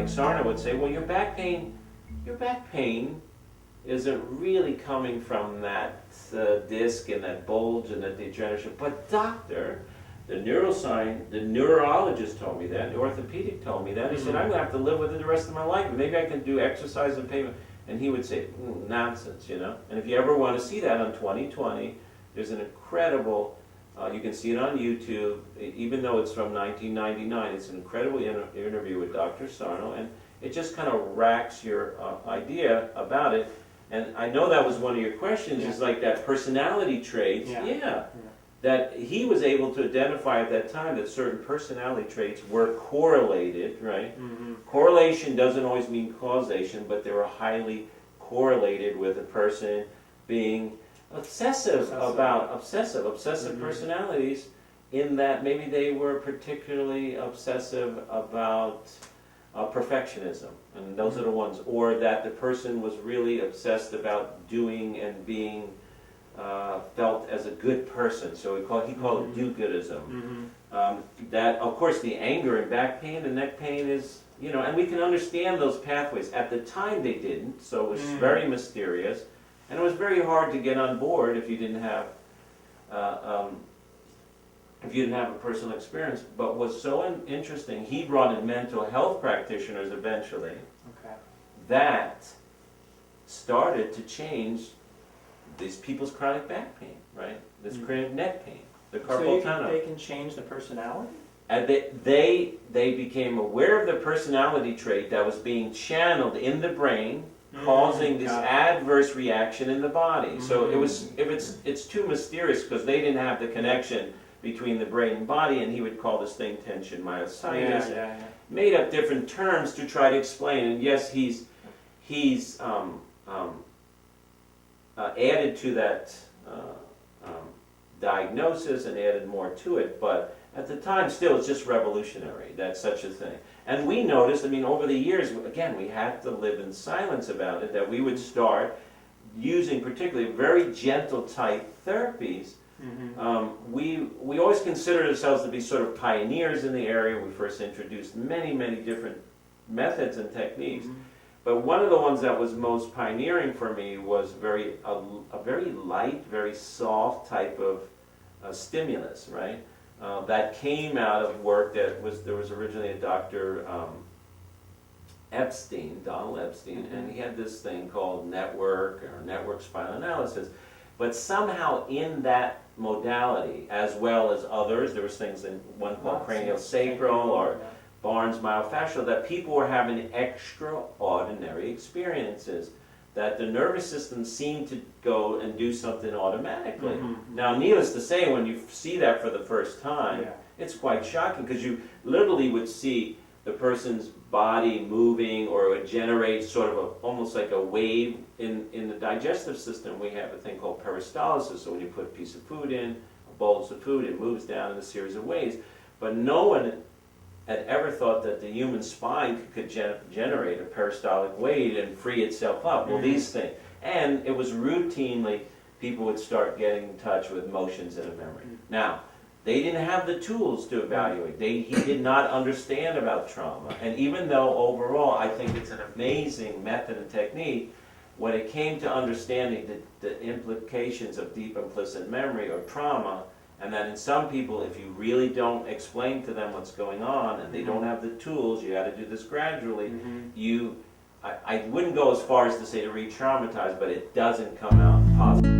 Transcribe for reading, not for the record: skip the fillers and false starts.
Sarno would say, well, your back pain isn't really coming from that disc and that bulge and that degeneration. But doctor, the neurologist told me that, the orthopedic told me that. He said, I'm going to have to live with it the rest of my life. Maybe I can do exercise and payment. And he would say, nonsense, you know. And if you ever want to see that on 2020, there's an incredible, you can see it on YouTube, even though it's from 1999, it's an incredible interview with Dr. Sarno, and it just kind of racks your idea about it. And I know that was one of your questions, is like that personality traits. Yeah. That he was able to identify at that time that certain personality traits were correlated, right? Correlation doesn't always mean causation, but they were highly correlated with a person being obsessive personalities, in that maybe they were particularly obsessive about perfectionism, and those are the ones, or that the person was really obsessed about doing and being felt as a good person, so he called it do-goodism. That, of course, the anger and back pain and neck pain is, you know, and we can understand those pathways. At the time they didn't, so it was very mysterious, and it was very hard to get on board if you didn't have a personal experience. But what's so interesting, he brought in mental health practitioners eventually that started to change these people's chronic back pain, right? This chronic neck pain, the carpal tunnel. So they can change the personality? And they became aware of the personality trait that was being channeled in the brain, causing this adverse reaction in the body. So it's too mysterious because they didn't have the connection between the brain and body, and he would call this thing tension myositis. Made up different terms to try to explain. And yes, he's added to that diagnosis and added more to it, but at the time, still, it's just revolutionary. That's such a thing. And we noticed, I mean, over the years, again, we had to live in silence about it, that we would start using particularly very gentle type therapies. We always considered ourselves to be sort of pioneers in the area. We first introduced many, many different methods and techniques. But one of the ones that was most pioneering for me was a very light, very soft type of stimulus, right? That came out of work there was originally a Dr. Donald Epstein, and he had this thing called network spinal analysis. But somehow in that modality, as well as others, there was things in one called craniosacral or Barnes myofascial, that people were having extraordinary experiences, that the nervous system seemed to go and do something automatically. Now, needless to say, when you see that for the first time, it's quite shocking, because you literally would see the person's body moving, or it would generate sort of almost like a wave in the digestive system. We have a thing called peristalsis, so when you put a piece of food in, a bolus of food, it moves down in a series of waves. But no one had ever thought that the human spine could generate a peristaltic wave and free itself up. Well, these things. And it was routinely, people would start getting in touch with motions in a memory. Now, they didn't have the tools to evaluate. He did not understand about trauma. And even though overall I think it's an amazing method and technique, when it came to understanding the implications of deep implicit memory or trauma, and that in some people, if you really don't explain to them what's going on and they don't have the tools, you got to do this gradually, I wouldn't go as far as to say to re-traumatize, but it doesn't come out positive.